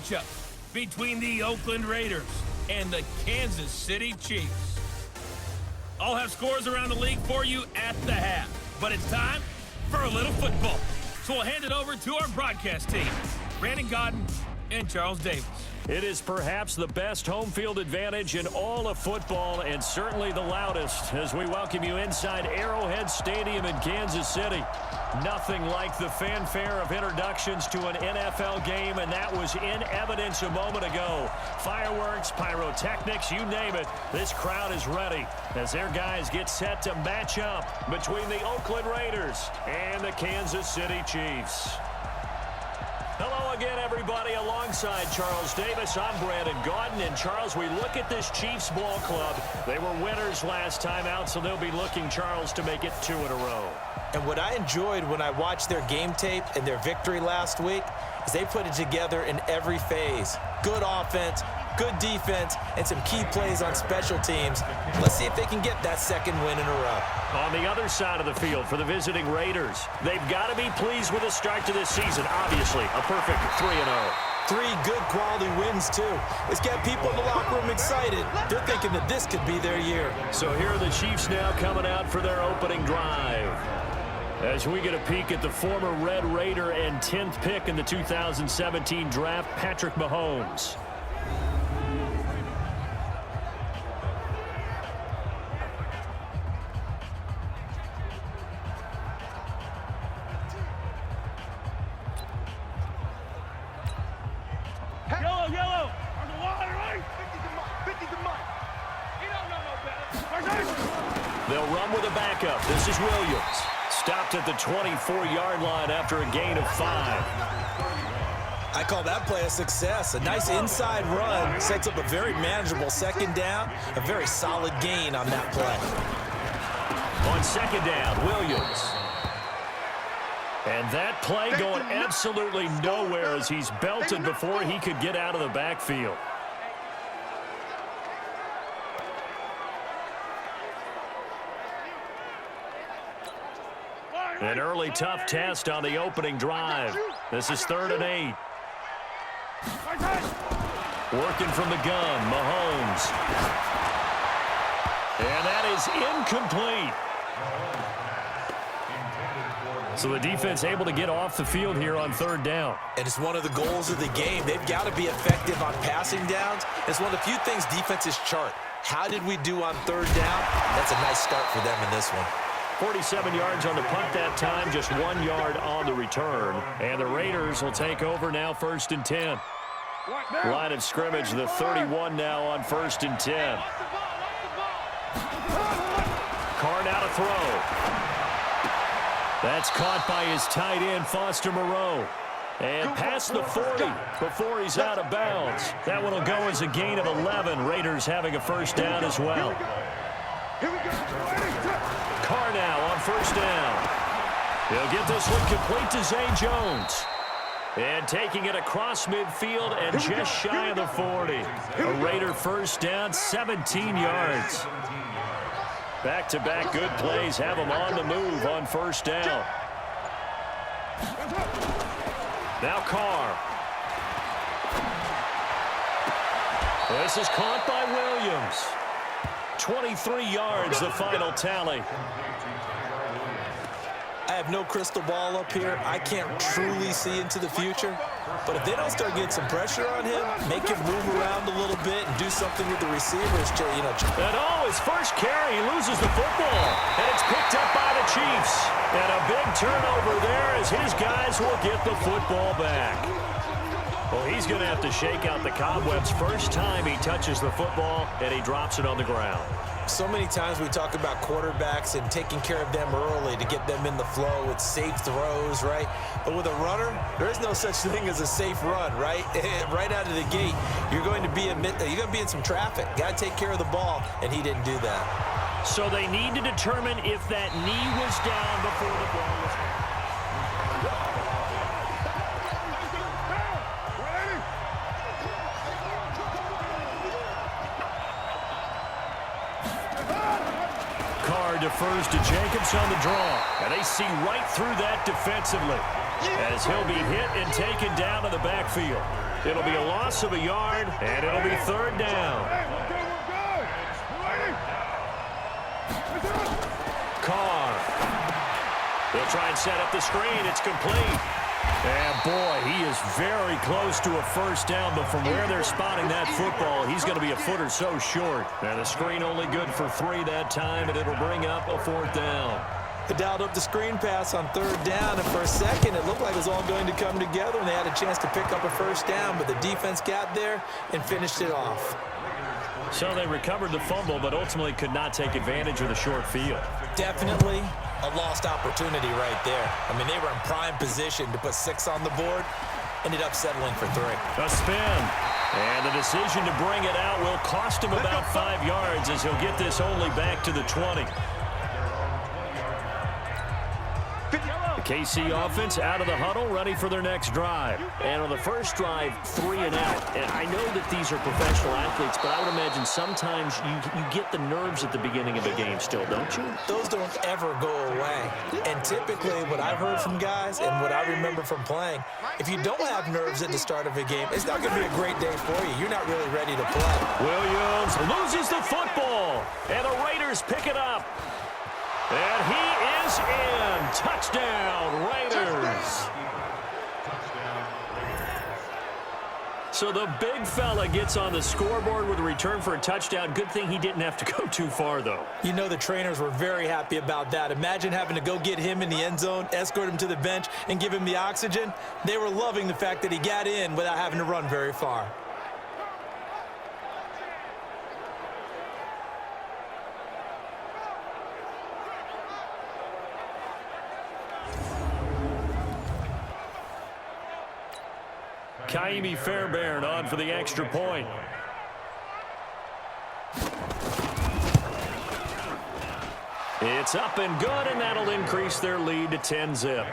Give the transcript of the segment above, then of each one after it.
matchup between the Oakland Raiders and the Kansas City Chiefs. I'll have scores around the league for you at the half, but it's time for a little football. So we'll hand it over to our broadcast team, Brandon Godden and Charles Davis. It is perhaps the best home field advantage in all of football, and certainly the loudest, as we welcome you inside Arrowhead Stadium in Kansas City. Nothing like the fanfare of introductions to an NFL game, and that was in evidence a moment ago. Fireworks, pyrotechnics, you name it. This crowd is ready as their guys get set to match up between the Oakland Raiders and the Kansas City Chiefs. Hello again, everybody. Alongside Charles Davis, I'm Brandon Godden. And Charles, we look at this Chiefs ball club. They were winners last time out, so they'll be looking, Charles, to make it 2 in a row. And what I enjoyed when I watched their game tape and their victory last week is they put it together in every phase. Good offense, good defense, and some key plays on special teams. Let's see if they can get that second win in a row. On the other side of the field for the visiting Raiders, they've got to be pleased with the start to this season. Obviously, a perfect 3-0. 3 good quality wins, too. It's got people in the locker room excited. They're thinking that this could be their year. So here are the Chiefs now coming out for their opening drive. As we get a peek at the former Red Raider and 10th pick in the 2017 draft, Patrick Mahomes. Yellow. They'll run with a backup. This is Williams. Stopped at the 24-yard line after a gain of 5. I call that play a success. A nice inside run sets up a very manageable second down. A very solid gain on that play. On second down, Williams. And that play going absolutely nowhere as he's belted before he could get out of the backfield. An early tough test on the opening drive. This is 3rd and 8. Working from the gun, Mahomes. And that is incomplete. So the defense able to get off the field here on 3rd down. And it's one of the goals of the game. They've got to be effective on passing downs. It's one of the few things defenses chart. How did we do on 3rd down? That's a nice start for them in this one. 47 yards on the punt that time, just 1 yard on the return. And the Raiders will take over now 1st and 10. Line of scrimmage, the 31 now on 1st and 10. Carr now to throw. That's caught by his tight end, Foster Moreau. And past the 40 before he's out of bounds. That one will go as a gain of 11. Raiders having a 1st down as well. Carr now on 1st down. He'll get this one complete to Zay Jones. And taking it across midfield and just shy of the 40. A Raider 1st down, 17 yards. Back-to-back good plays have him on the move on 1st down. Now Carr. This is caught by Williams. 23 yards, the final tally. I have no crystal ball up here. I can't truly see into the future. But if they don't start getting some pressure on him, make him move around a little bit and do something with the receivers, And his first carry, he loses the football. And it's picked up by the Chiefs. And a big turnover there as his guys will get the football back. Well, he's going to have to shake out the cobwebs first time he touches the football, and he drops it on the ground. So many times we talk about quarterbacks and taking care of them early to get them in the flow with safe throws, right? But with a runner, there is no such thing as a safe run, right? Right out of the gate, you're going to be in some traffic. Got to take care of the ball, and he didn't do that. So they need to determine if that knee was down before the ball was hit. Defers to Jacobs on the draw, and they see right through that defensively as he'll be hit and taken down to the backfield. It'll be a loss of a yard, and it'll be third down. Carr. They'll try and set up the screen. It's complete. And, boy, he is very close to a first down, but from where they're spotting that football, he's going to be a foot or so short. And the screen only good for 3 that time, and it'll bring up a fourth down. They dialed up the screen pass on third down, and for a second, it looked like it was all going to come together, and they had a chance to pick up a first down, but the defense got there and finished it off. So they recovered the fumble, but ultimately could not take advantage of the short field. Definitely a lost opportunity right there. I mean, they were in prime position to put 6 on the board, ended up settling for 3. A spin. And the decision to bring it out will cost him about 5 yards as he'll get this only back to the 20. The KC offense out of the huddle, ready for their next drive. And on the first drive, 3 and out. And I know that these are professional athletes, but I would imagine sometimes you get the nerves at the beginning of a game still, don't you? Those don't ever go away. And typically what I've heard from guys and what I remember from playing, if you don't have nerves at the start of a game, it's not going to be a great day for you. You're not really ready to play. Williams loses the football, and the Raiders pick it up. And he is in. Touchdown, Raiders. So the big fella gets on the scoreboard with a return for a touchdown. Good thing he didn't have to go too far, though. You know the trainers were very happy about that. Imagine having to go get him in the end zone, escort him to the bench, and give him the oxygen. They were loving the fact that he got in without having to run very far. Kaimi Fairbairn on for the extra point. It's up and good, and that'll increase their lead to 10-zip.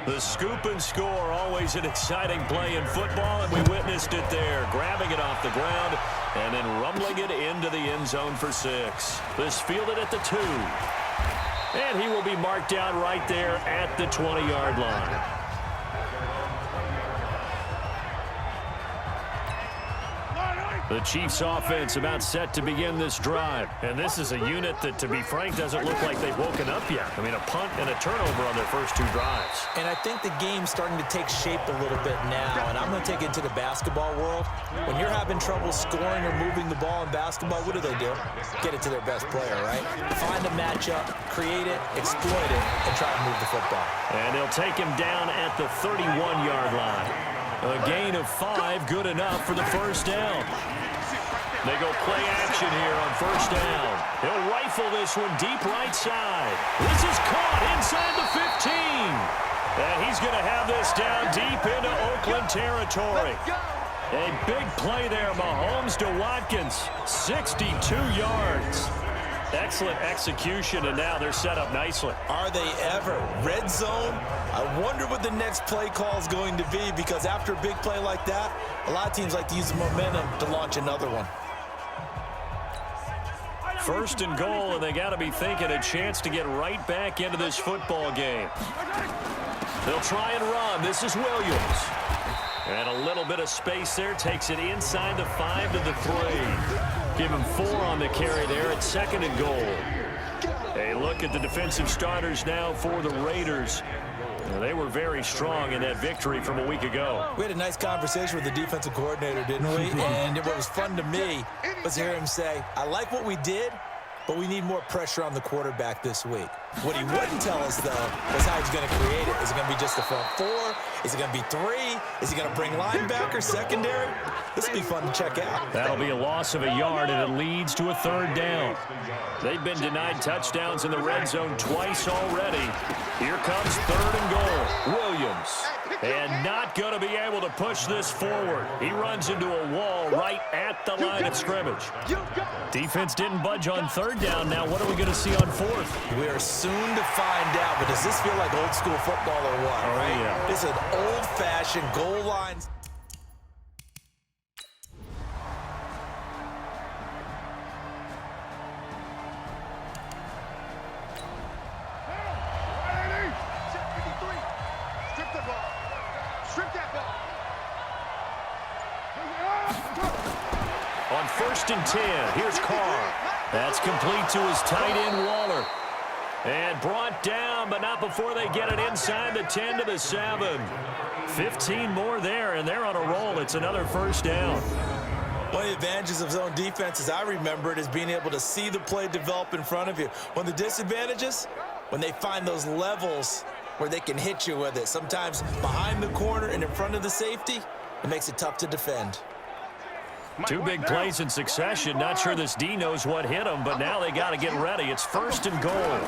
The scoop and score, always an exciting play in football, and we witnessed it there, grabbing it off the ground and then rumbling it into the end zone for 6. This fielded at the 2. And he will be marked down right there at the 20-yard line. The Chiefs offense about set to begin this drive. And this is a unit that, to be frank, doesn't look like they've woken up yet. I mean, a punt and a turnover on their first 2 drives. And I think the game's starting to take shape a little bit now. And I'm going to take it to the basketball world. When you're having trouble scoring or moving the ball in basketball, what do? Get it to their best player, right? Find a matchup, create it, exploit it, and try to move the football. And they'll take him down at the 31-yard line. A gain of 5, good enough for the first down. They go play action here on first down. He'll rifle this one deep right side. This is caught inside the 15. And he's going to have this down deep into Oakland territory. A big play there, Mahomes to Watkins. 62 yards. Excellent execution, and now they're set up nicely. Are they ever? Red zone? I wonder what the next play call is going to be, because after a big play like that, a lot of teams like to use the momentum to launch another one. First and goal, and they got to be thinking a chance to get right back into this football game. They'll try and run. This is Williams. And a little bit of space there. Takes it inside the 5 to the 3. Give him 4 on the carry there at second and goal. A look at the defensive starters now for the Raiders. They were very strong in that victory from a week ago. We had a nice conversation with the defensive coordinator, didn't we? And what was fun to me was to hear him say, I like what we did, but we need more pressure on the quarterback this week. What he wouldn't tell us, though, was how he's going to create it. Is it going to be just the front 4? Is it going to be 3? Is he going to bring linebacker, secondary? This will be fun to check out. That'll be a loss of a yard, and it leads to a third down. They've been denied touchdowns in the red zone twice already. Here comes third and goal. Williams. And not going to be able to push this forward. He runs into a wall right at the line of scrimmage. Defense didn't budge on third down. Now what are we going to see on fourth? We are soon to find out, but does this feel like old school football or what? Oh, right? Yeah. This is an old-fashioned goal line. Strip 1st and 10. Here's Carr. That's complete to his tight end, Waller. And brought down, but not before they get it inside the 10 to the 7. 15 more there, and they're on a roll. It's another 1st down. One of the advantages of zone defense, as I remember it, is being able to see the play develop in front of you. One of the disadvantages, when they find those levels where they can hit you with it, sometimes behind the corner and in front of the safety, it makes it tough to defend. 2 big plays in succession. Not sure this D knows what hit him, but now they got to get ready. It's 1st and goal.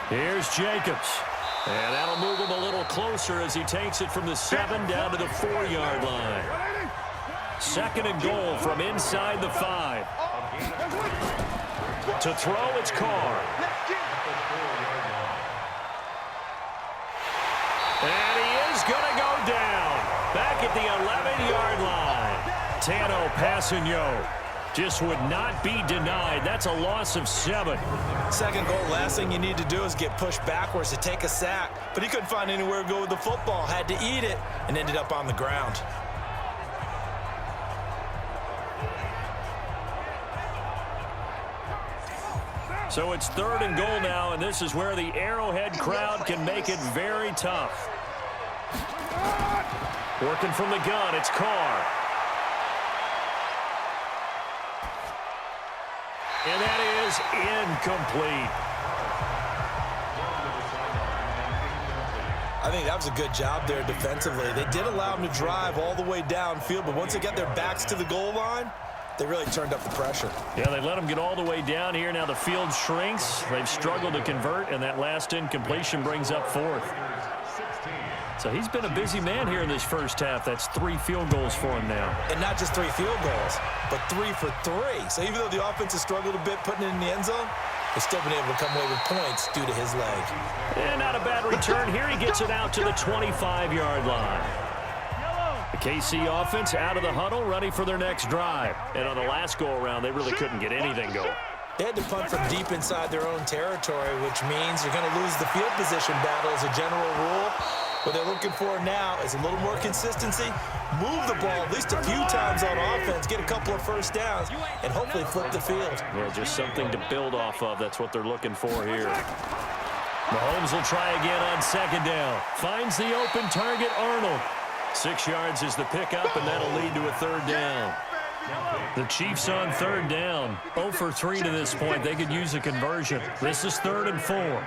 Here's Jacobs. And that'll move him a little closer as he takes it from the 7 down to the 4-yard line. 2nd and goal from inside the 5. To throw, it's Carr. And he is going to go down. Back at the 11-yard line. Tano Passanio just would not be denied. That's a loss of 7. 2nd goal, last thing you need to do is get pushed backwards to take a sack. But he couldn't find anywhere to go with the football. Had to eat it and ended up on the ground. So it's 3rd and goal now, and this is where the Arrowhead crowd can make it very tough. Working from the gun, it's Carr. And that is incomplete. I think that was a good job there defensively. They did allow them to drive all the way downfield, but once they got their backs to the goal line, they really turned up the pressure. Yeah, they let them get all the way down here. Now the field shrinks. They've struggled to convert, and that last incompletion brings up 4th. So he's been a busy man here in this first half. That's 3 field goals for him now. And not just 3 field goals, but 3 for 3. So even though the offense has struggled a bit putting it in the end zone, they've still been able to come away with points due to his leg. And not a bad return here. He gets it out to the 25-yard line. The KC offense out of the huddle, ready for their next drive. And on the last go-around, they really couldn't get anything going. They had to punt from deep inside their own territory, which means you're going to lose the field position battle as a general rule. What they're looking for now is a little more consistency, move the ball at least a few times on offense, get a couple of 1st downs, and hopefully flip the field. Yeah, just something to build off of. That's what they're looking for here. Mahomes will try again on 2nd down. Finds the open target, Arnold. 6 yards is the pickup, and that'll lead to a 3rd down. The Chiefs on 3rd down. 0 for 3 to this point. They could use a conversion. This is 3rd and 4.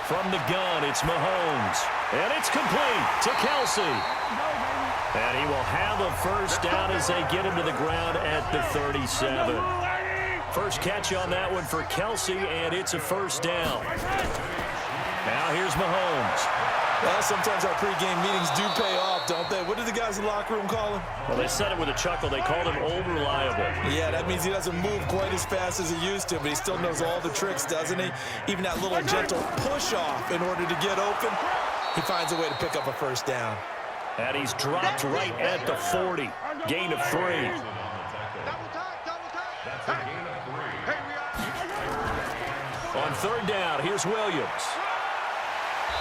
From the gun, it's Mahomes. And it's complete to Kelsey. And he will have a 1st down as they get him to the ground at the 37. First catch on that one for Kelsey, and it's a 1st down. Now here's Mahomes. Well, sometimes our pregame meetings do pay off, don't they? What do the guys in the locker room call him? Well, they said it with a chuckle. They called him Old Reliable. Yeah, that means he doesn't move quite as fast as he used to, but he still knows all the tricks, doesn't he? Even that little gentle push-off in order to get open, he finds a way to pick up a 1st down. And he's dropped right at the 40. Gain of 3. On 3rd down, here's Williams.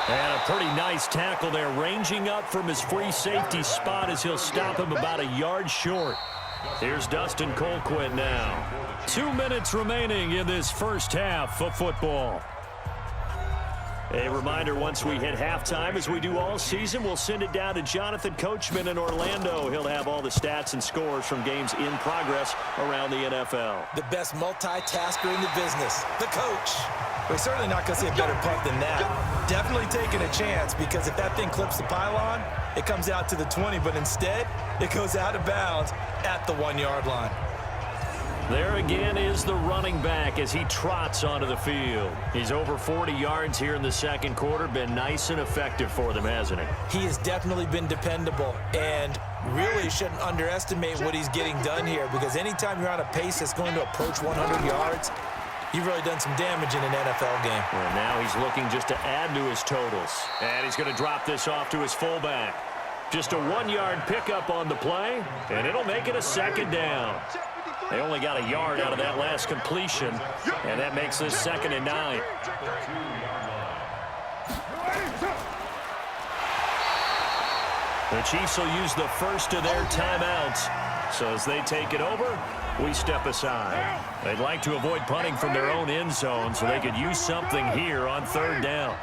And a pretty nice tackle there, ranging up from his free safety spot as he'll stop him about a yard short. Here's Dustin Colquitt now. 2 minutes remaining in this first half of football. A reminder, once we hit halftime, as we do all season, we'll send it down to Jonathan Coachman in Orlando. He'll have all the stats and scores from games in progress around the NFL. The best multitasker in the business, the coach. We're certainly not going to see a better punt than that. Definitely taking a chance, because if that thing clips the pylon, it comes out to the 20, but instead, it goes out of bounds at the 1-yard line. There again is the running back as he trots onto the field. He's over 40 yards here in the 2nd quarter. Been nice and effective for them, hasn't he? He has definitely been dependable, and really shouldn't underestimate what he's getting done here, because anytime you're on a pace that's going to approach 100 yards, you've really done some damage in an NFL game. Well, now he's looking just to add to his totals. And he's going to drop this off to his fullback. Just a 1-yard pickup on the play, and it'll make it a 2nd down. They only got a yard out of that last completion, and that makes this 2nd and 9. The Chiefs will use the first of their timeouts So as they take it over, we step aside. They'd like to avoid punting from their own end zone so they could use something here on third down.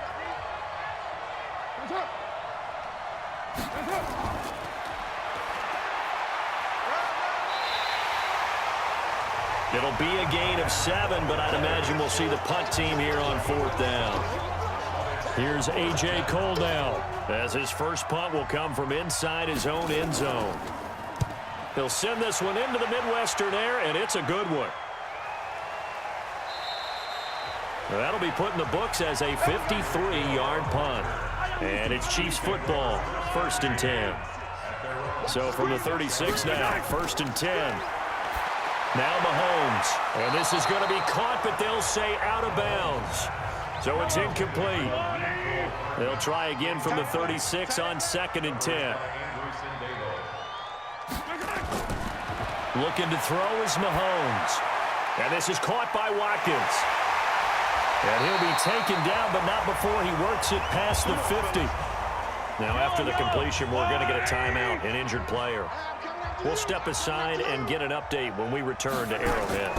It'll be a gain of 7, but I'd imagine we'll see the punt team here on fourth down. Here's A.J. Cole now, as his first punt will come from inside his own end zone. He'll send this one into the Midwestern air, and it's a good one. That'll be put in the books as a 53-yard punt. And it's Chiefs football, 1st and 10. So from the 36 now, 1st and 10. Now Mahomes. And this is going to be caught, but they'll say out of bounds. So it's incomplete. They'll try again from the 36 on 2nd and 10. Looking to throw is Mahomes. And this is caught by Watkins. And he'll be taken down, but not before he works it past the 50. Now, after the completion, we're going to get a timeout, an injured player. We'll step aside and get an update when we return to Arrowhead.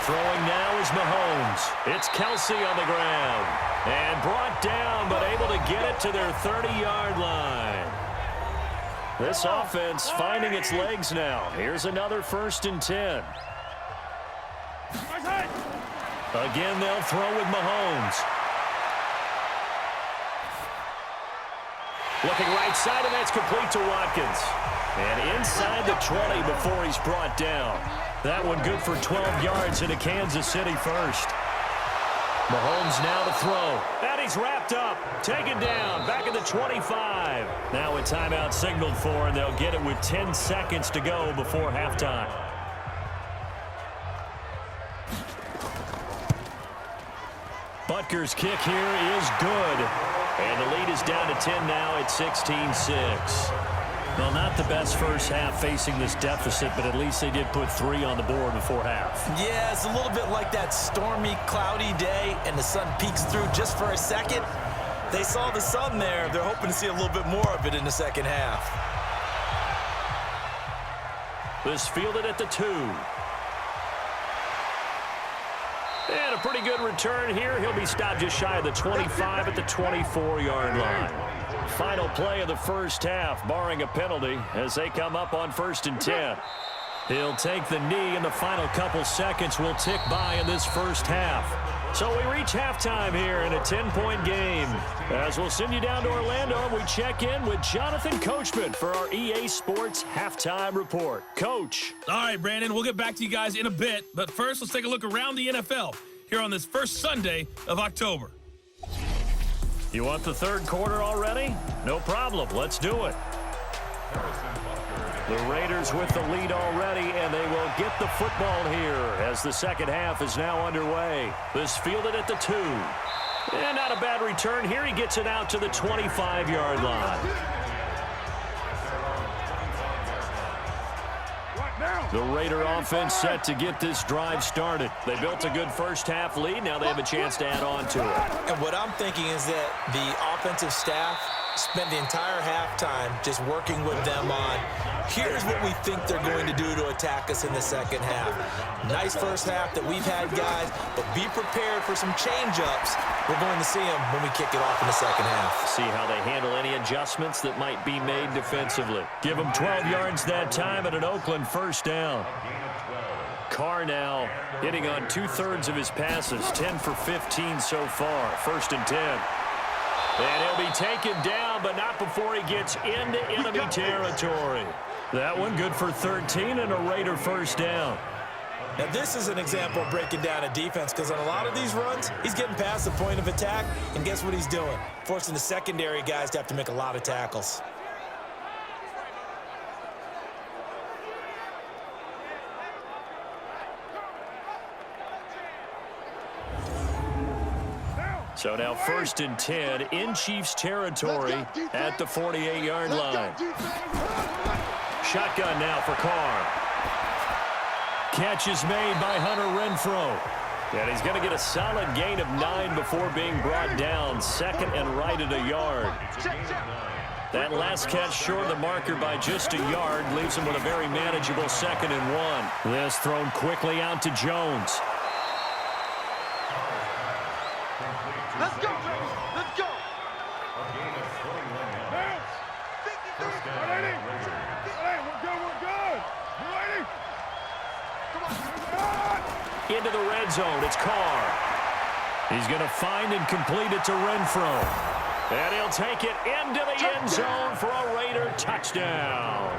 Throwing now is Mahomes. It's Kelsey on the ground. And brought down, but able to get it to their 30-yard line. This offense finding its legs now. Here's another 1st and 10. Again, they'll throw with Mahomes. Looking right side, and that's complete to Watkins. And inside the 20 before he's brought down. That one good for 12 yards into Kansas City first. Mahomes now to throw. And he's wrapped up. Taken down. Back at the 25. Now a timeout signaled for, and they'll get it with 10 seconds to go before halftime. Butker's kick here is good. And the lead is down to 10 now at 16-6. Well, not the best first half facing this deficit, but at least they did put 3 on the board before half. Yeah, it's a little bit like that stormy, cloudy day, and the sun peeks through just for a second. They saw the sun there. They're hoping to see a little bit more of it in the second half. This fielded at the 2. And a pretty good return here. He'll be stopped just shy of the 25 at the 24-yard line. Final play of the first half, barring a penalty, as they come up on 1st and 10. He'll take the knee, and the final couple seconds will tick by in this first half. So we reach halftime here in a 10-point game. As we'll send you down to Orlando, we check in with Jonathan Coachman for our EA Sports Halftime Report. Coach. All right, Brandon, we'll get back to you guys in a bit. But first, let's take a look around the NFL here on this first Sunday of October. You want the third quarter already? No problem. Let's do it. The Raiders with the lead already, and they will get the football here as the second half is now underway. This fielded at the 2. And not a bad return here. He gets it out to the 25-yard line. The Raider offense set to get this drive started. They built a good first half lead. Now they have a chance to add on to it. And what I'm thinking is that the offensive staff spent the entire halftime just working with them on, here's what we think they're going to do to attack us in the second half. Nice first half that we've had, guys, but be prepared for some change-ups. We're going to see them when we kick it off in the second half. See how they handle any adjustments that might be made defensively. Give them 12 yards that time at an Oakland first down. Carr now hitting on 2/3 of his passes, 10 for 15 so far. 1st and 10. And he'll be taken down, but not before he gets into enemy territory. That one good for 13 and a Raider first down. Now, this is an example of breaking down a defense, because on a lot of these runs, he's getting past the point of attack, and guess what he's doing? Forcing the secondary guys to have to make a lot of tackles. So now 1st and 10 in Chiefs territory at the 48-yard line. Shotgun now for Carr. Catch is made by Hunter Renfrow. And he's going to get a solid gain of 9 before being brought down. 2nd and right at a yard. That last catch short of the marker by just a yard leaves him with a very manageable 2nd and 1. This thrown quickly out to Jones. Let's go, baby. Let's go. Into the red zone, it's Carr. He's going to find and complete it to Renfro. And he'll take it into the end zone for a Raider touchdown.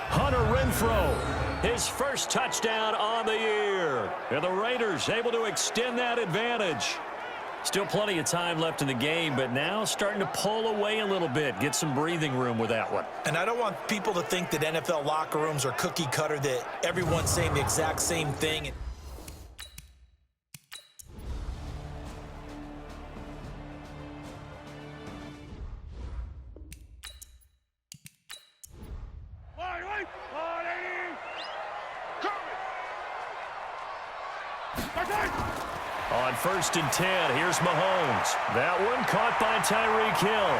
Hunter Renfro, his first touchdown on the year. And the Raiders able to extend that advantage. Still plenty of time left in the game, but now starting to pull away a little bit, get some breathing room with that one. And I don't want people to think that NFL locker rooms are cookie cutter, that everyone's saying the exact same thing. On 1st and 10, here's Mahomes. That one caught by Tyreek Hill.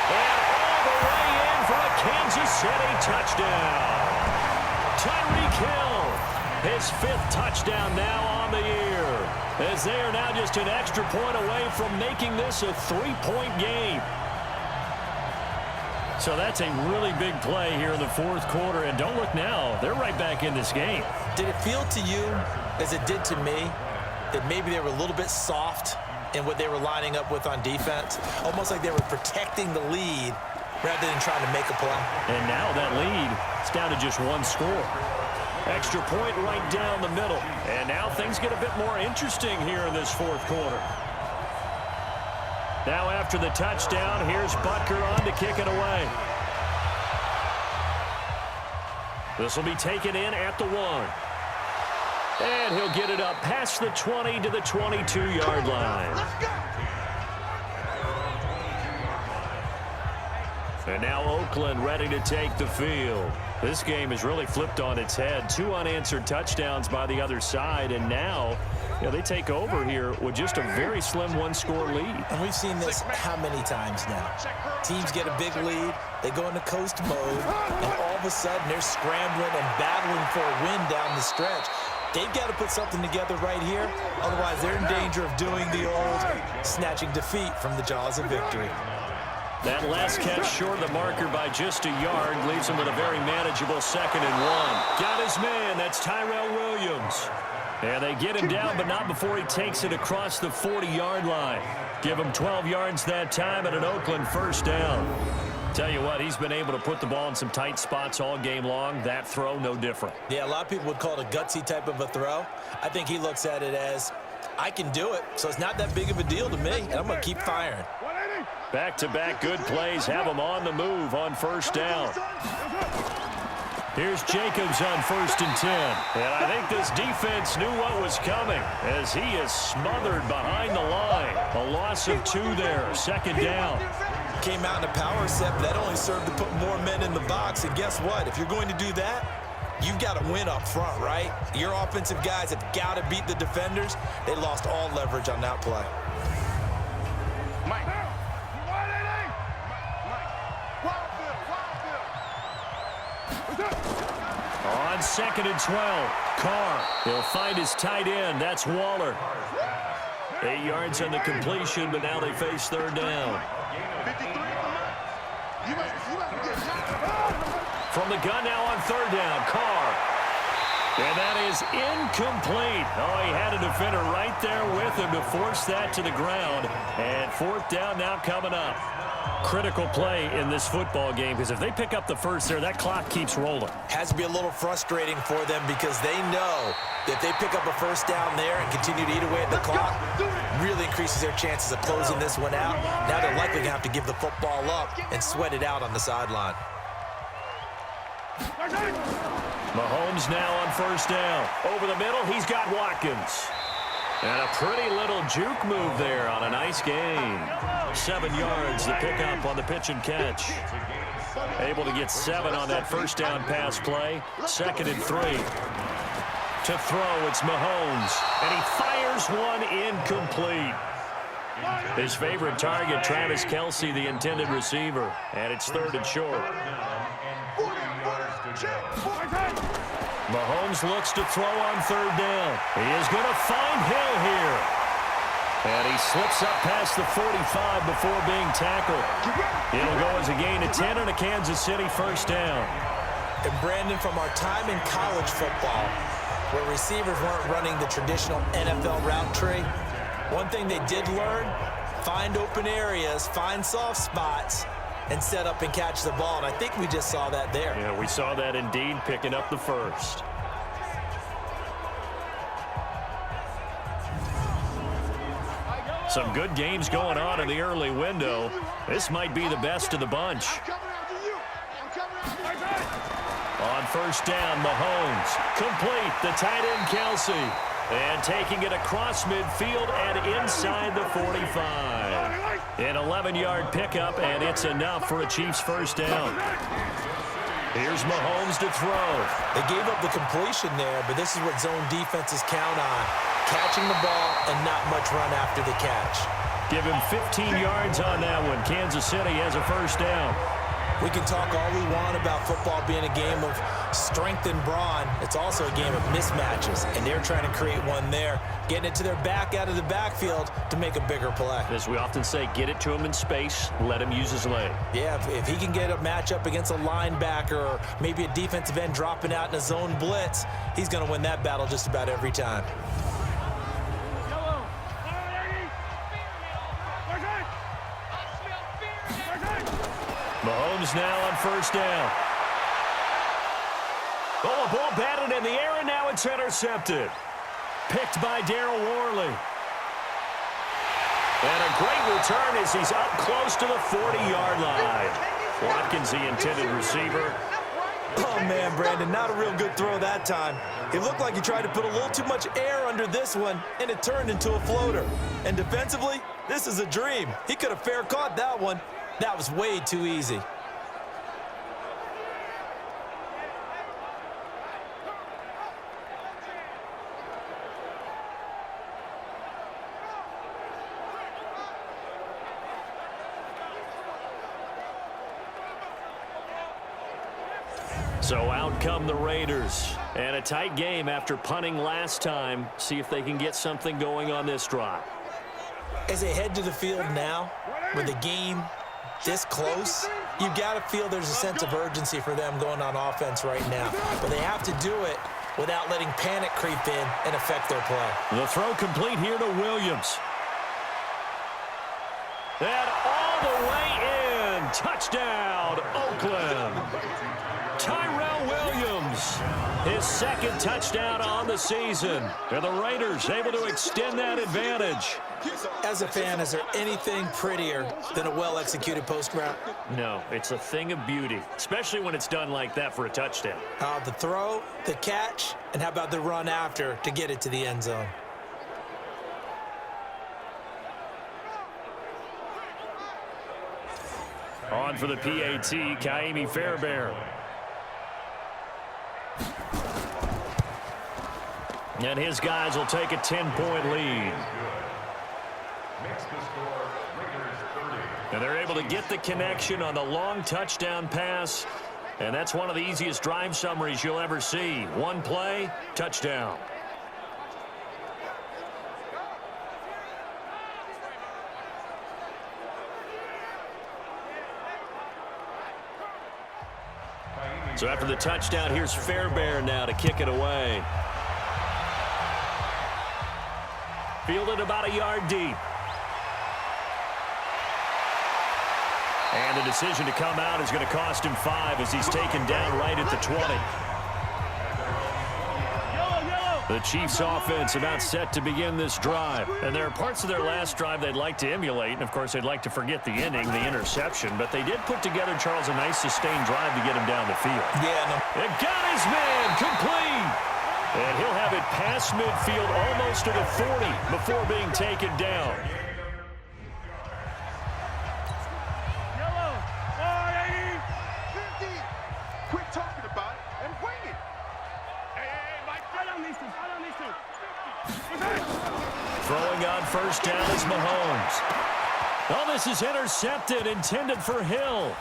And all the way in for a Kansas City touchdown. Tyreek Hill, his 5th touchdown now on the year, as they are now just an extra point away from making this a 3-point game. So that's a really big play here in the 4th quarter. And don't look now, they're right back in this game. Did it feel to you, as it did to me, that maybe they were a little bit soft in what they were lining up with on defense? Almost like they were protecting the lead rather than trying to make a play. And now that lead is down to just 1 score. Extra point right down the middle. And now things get a bit more interesting here in this 4th quarter. Now after the touchdown, here's Butker on to kick it away. This will be taken in at the 1. And he'll get it up past the 20 to the 22-yard line. And now Oakland ready to take the field. This game is really flipped on its head. 2 unanswered touchdowns by the other side, and now they take over here with just a very slim 1-score lead. And we've seen this how many times now? Teams get a big lead, they go into coast mode, and all of a sudden they're scrambling and battling for a win down the stretch. They've got to put something together right here, otherwise they're in danger of doing the old snatching defeat from the jaws of victory. That last catch short of the marker by just a yard leaves him with a very manageable 2nd and 1. Got his man. That's Tyrell Williams. And they get him down, but not before he takes it across the 40-yard line. Give him 12 yards that time and an Oakland 1st down. Tell you what, he's been able to put the ball in some tight spots all game long. That throw, no different. Yeah, a lot of people would call it a gutsy type of a throw. I think he looks at it as, I can do it, so it's not that big of a deal to me, and I'm going to keep firing. Back-to-back good plays have him on the move on 1st down. Here's Jacobs on 1st and 10. And I think this defense knew what was coming as he is smothered behind the line. A loss of 2 there, 2nd down. Came out in a power set, but that only served to put more men in the box. And guess what? If you're going to do that, you've got to win up front, right? Your offensive guys have got to beat the defenders. They lost all leverage on that play. Mike. On 2nd and 12, Carr. He'll find his tight end. That's Waller. 8 yards on the completion, but now they face 3rd down. From the gun now on 3rd down, Carr. And that is incomplete. Oh, he had a defender right there with him to force that to the ground. And 4th down now coming up. Critical play in this football game, because if they pick up the 1st there, that clock keeps rolling. Has to be a little frustrating for them because they know that if they pick up a 1st down there and continue to eat away at the clock, really increases their chances of closing this one out. Now they're likely going to have to give the football up and sweat it out on the sideline. Mahomes now on 1st down. Over the middle, he's got Watkins. And a pretty little juke move there on a nice gain. 7 yards to pick up on the pitch and catch. Able to get 7 on that 1st down pass play. 2nd and 3. To throw, it's Mahomes. And he fires one incomplete. His favorite target, Travis Kelce, the intended receiver. And it's 3rd and short. Mahomes looks to throw on 3rd down. He is going to find Hill here. And he slips up past the 45 before being tackled. It'll go as a gain of 10 and a Kansas City 1st down. And Brandon, from our time in college football, where receivers weren't running the traditional NFL route tree, one thing they did learn, find open areas, find soft spots, and set up and catch the ball. And I think we just saw that there. Yeah, we saw that indeed, picking up the 1st. Some good games going on in the early window. This might be the best of the bunch. On 1st down, Mahomes. Complete, the tight end Kelce. And taking it across midfield and inside the 45. An 11-yard pickup, and it's enough for a Chiefs 1st down. Here's Mahomes to throw. They gave up the completion there, but this is what zone defenses count on. Catching the ball and not much run after the catch. Give him 15 yards on that one. Kansas City has a 1st down. We can talk all we want about football being a game of strength and brawn. It's also a game of mismatches, and they're trying to create one there, getting it to their back out of the backfield to make a bigger play. As we often say, get it to him in space, let him use his leg. Yeah, if he can get a matchup against a linebacker or maybe a defensive end dropping out in a zone blitz, he's going to win that battle just about every time. Mahomes now on 1st down. Oh, a ball batted in the air, and now it's intercepted. Picked by Darryl Worley. And a great return as he's up close to the 40-yard line. Watkins, the intended receiver. Oh, man, Brandon, not a real good throw that time. It looked like he tried to put a little too much air under this one, and it turned into a floater. And defensively, this is a dream. He could have fair caught that one. That was way too easy. So out come the Raiders. And a tight game after punting last time. See if they can get something going on this drive. As they head to the field now, with the game this close, you've got to feel there's a sense of urgency for them going on offense right now. But they have to do it without letting panic creep in and affect their play. The throw complete here to Williams. And all the way in. Touchdown, Oakland. Tyrell Williams, his 2nd touchdown on the season. And the Raiders able to extend that advantage. As a fan, is there anything prettier than a well-executed post route? No, it's a thing of beauty, especially when it's done like that for a touchdown. The throw, the catch, and how about the run after to get it to the end zone? On for the PAT, Kaimi Fairbairn. And his guys will take a 10-point lead. And they're able to get the connection on the long touchdown pass. And that's one of the easiest drive summaries you'll ever see. One play, touchdown. So after the touchdown, here's Fairbairn now to kick it away. Fielded about a yard deep. And the decision to come out is going to cost him 5 as he's taken down right at the 20. The Chiefs offense about set to begin this drive. And there are parts of their last drive they'd like to emulate. And, of course, they'd like to forget the inning, the interception. But they did put together, Charles, a nice sustained drive to get him down the field. Yeah, It got his man complete. And he'll have it past midfield almost to the 40 before being taken down. Quit talking about it and wing it. Throwing on first down is Mahomes. Oh, this is intercepted, intended for Hill.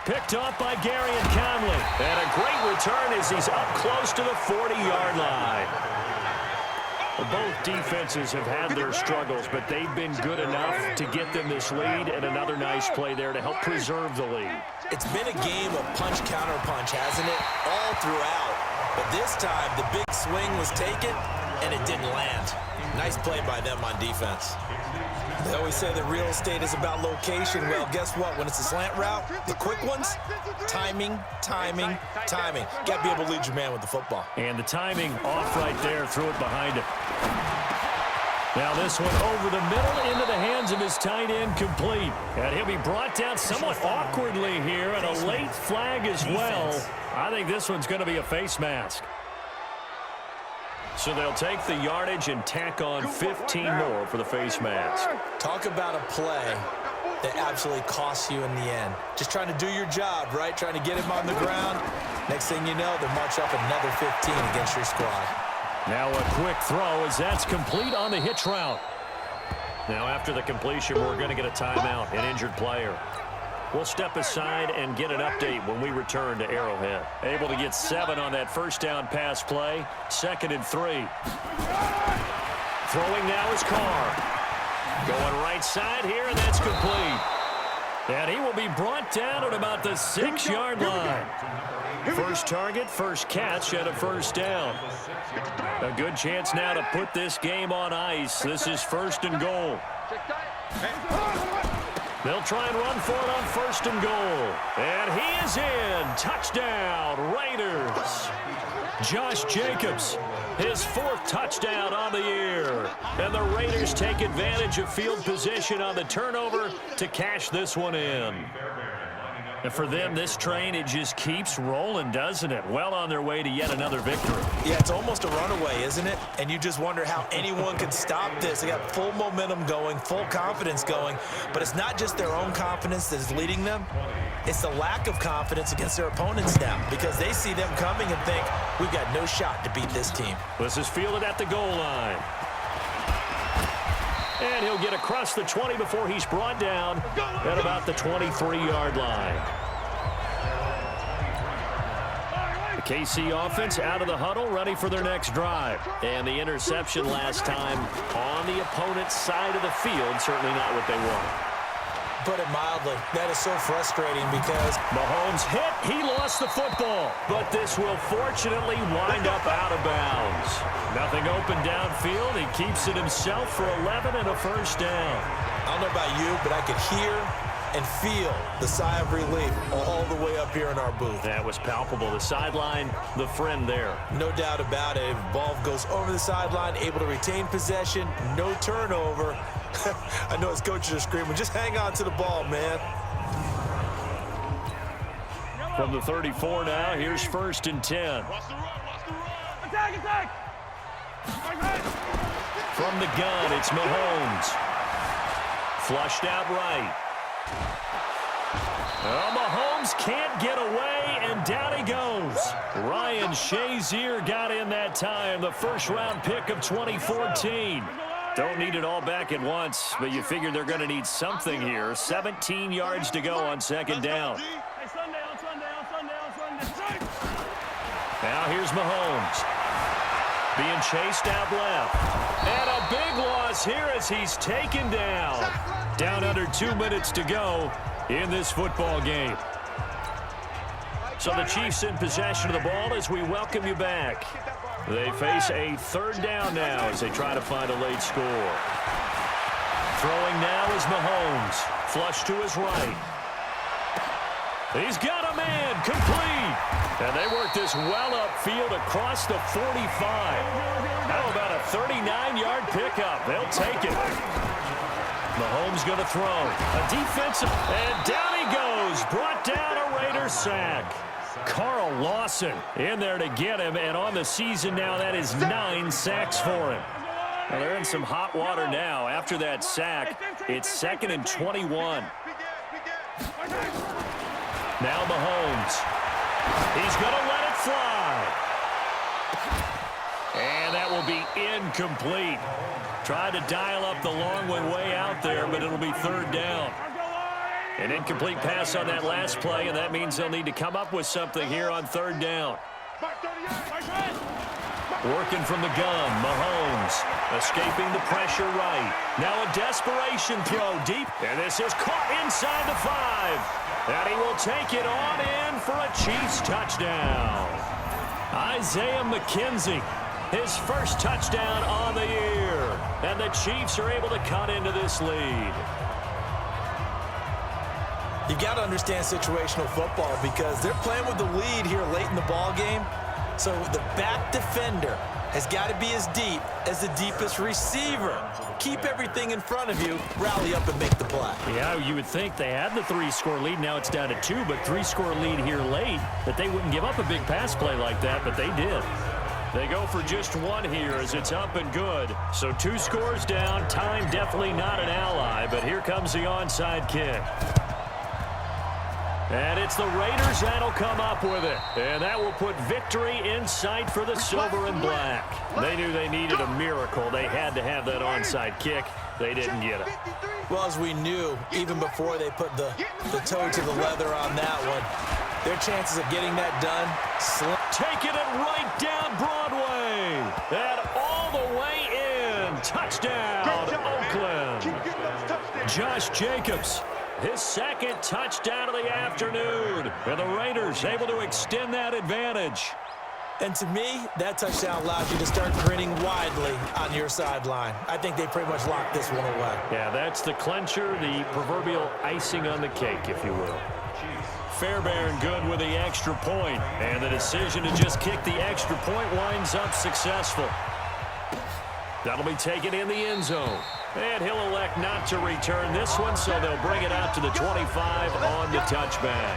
Picked off by Gary and Conley. And a great return as he's up close to the 40-yard line. Both defenses have had their struggles, but they've been good enough to get them this lead, and another nice play there to help preserve the lead. It's been a game of punch-counter-punch, hasn't it? All throughout. But this time, the big swing was taken, and it didn't land. Nice play by them on defense. They always say that real estate is about location. Well, guess what? When it's a slant route, the quick ones, timing, timing, timing. Got to be able to lead your man with the football. And the timing off right there, threw it behind him. Now this one over the middle into the hands of his tight end, complete. And he'll be brought down somewhat awkwardly here, and a late flag as well. I think this one's going to be a face mask. So they'll take the yardage and tack on 15 more for the face mask. Talk about a play that absolutely costs you in the end. Just trying to do your job, right? Trying to get him on the ground. Next thing you know, they'll march up another 15 against your squad. Now a quick throw as that's complete on the hitch route. Now after the completion, we're going to get a timeout, an injured player. We'll step aside and get an update when we return to Arrowhead. Able to get 7 on that first down pass play. 2nd and 3. Throwing now is Carr. Going right side here, and that's complete. And he will be brought down at about the 6-yard line. First target, first catch, and a first down. A good chance now to put this game on ice. This is 1st and goal. They'll try and run for it on 1st and goal. And he is in. Touchdown, Raiders. Josh Jacobs, his 4th touchdown on the year. And the Raiders take advantage of field position on the turnover to cash this one in. And for them, this train, it just keeps rolling, doesn't it? Well on their way to yet another victory. Yeah, it's almost a runaway, isn't it? And you just wonder how anyone can stop this. They got full momentum going, full confidence going. But it's not just their own confidence that is leading them. It's the lack of confidence against their opponents now, because they see them coming and think, we've got no shot to beat this team. This is fielded at the goal line. And he'll get across the 20 before he's brought down at about the 23-yard line. The KC offense out of the huddle, ready for their next drive. And the interception last time on the opponent's side of the field, certainly not what they want. Put it mildly, that is so frustrating because Mahomes hit, he lost the football, but this will fortunately wind up out of bounds. Nothing open downfield, he keeps it himself for 11 and a first down. I don't know about you, but I could hear and feel the sigh of relief all the way up here in our booth. That was palpable. The sideline, the friend there. No doubt about it. Ball goes over the sideline, able to retain possession, no turnover. I know his coaches are screaming, just hang on to the ball, man. From the 34 now, here's 1st and 10. Attack! From the gun, it's Mahomes. Flushed out right. Oh, Mahomes can't get away, and down he goes. Ryan Shazier got in that time, the first-round pick of 2014. Don't need it all back at once, but you figure they're going to need something here. 17 yards to go on 2nd down. Now here's Mahomes. Being chased out left. And a big loss here as he's taken down. Down under 2 minutes to go in this football game. So the Chiefs in possession of the ball as we welcome you back. They face a 3rd down now as they try to find a late score. Throwing now is Mahomes. Flush to his right. He's got a man, complete. And they work this well upfield across the 45. How about a 39-yard pickup? They'll take it. Mahomes going to throw. A defensive, and down he goes. Brought down a Raiders sack. Carl Lawson in there to get him, and on the season now, that is 9 sacks for him. Well, they're in some hot water now. After that sack, it's 2nd and 21. Now Mahomes. He's going to let it fly. And that will be incomplete. Tried to dial up the long one way out there, but it'll be third down. An incomplete pass on that last play, and that means they'll need to come up with something here on third down. Working from the gun, Mahomes escaping the pressure right. Now a desperation throw deep, and this is caught inside the 5. And he will take it on in for a Chiefs touchdown. Isaiah McKenzie, his first touchdown on the year. And the Chiefs are able to cut into this lead. You got to understand situational football because they're playing with the lead here late in the ball game. So the back defender has got to be as deep as the deepest receiver. Keep everything in front of you, rally up and make the play. Yeah, you would think they had the 3-score lead. Now it's down to 2, but 3-score lead here late, that they wouldn't give up a big pass play like that, but they did. They go for just 1 here as it's up and good. So 2 scores down. Time definitely not an ally, but here comes the onside kick. And it's the Raiders that'll come up with it. And that will put victory in sight for the silver and black. They knew they needed a miracle. They had to have that onside kick. They didn't get it. Well, as we knew, even before they put the toe to the leather on that one, their chances of getting that done slim. Taking it right down Broadway. And all the way in. Touchdown, Oakland. Josh Jacobs, his second touchdown of the afternoon. And the Raiders able to extend that advantage. And to me, that touchdown allows you to start grinning widely on your sideline. I think they pretty much locked this one away. Yeah, that's the clincher, the proverbial icing on the cake, if you will. Fairbairn good with the extra point. And the decision to just kick the extra point winds up successful. That'll be taken in the end zone. And he'll elect not to return this one, so they'll bring it out to the 25 on the touchback.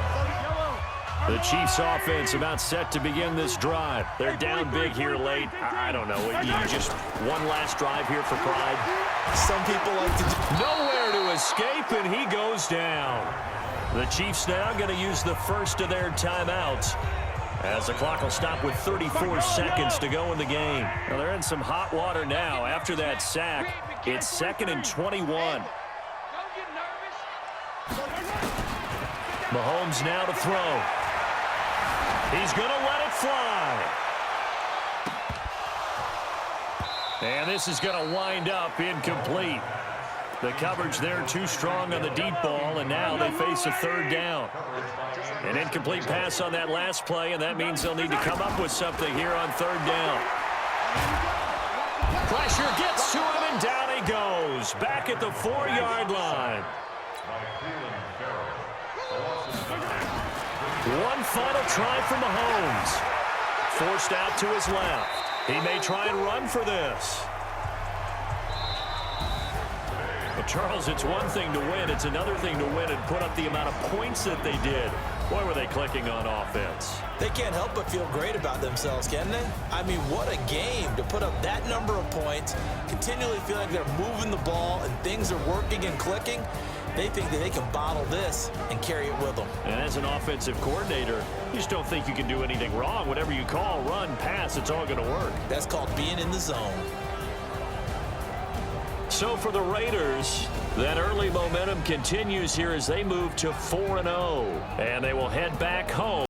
The Chiefs offense about set to begin this drive. They're down big here late. I don't know. You just one last drive here for pride. Some people like to do nowhere to escape, and he goes down. The Chiefs now going to use the first of their timeouts, as the clock will stop with 34 seconds to go in the game. Now they're in some hot water now. After that sack, it's 2nd and 21. Mahomes now to throw. He's going to let it fly. And this is going to wind up incomplete. The coverage there too strong on the deep ball, and now they face a third down. An incomplete pass on that last play, and that means they'll need to come up with something here on third down. Pressure gets to him, and down he goes. Back at the 4-yard line. One final try for Mahomes. Forced out to his left. He may try and run for this. But Charles, it's one thing to win. It's another thing to win and put up the amount of points that they did. Boy, were they clicking on offense. They can't help but feel great about themselves, can they? I mean, what a game to put up that number of points, continually feel like they're moving the ball and things are working and clicking. They think that they can bottle this and carry it with them. And as an offensive coordinator, you just don't think you can do anything wrong. Whatever you call, run, pass, it's all going to work. That's called being in the zone. So for the Raiders, that early momentum continues here as they move to 4-0. And they will head back home.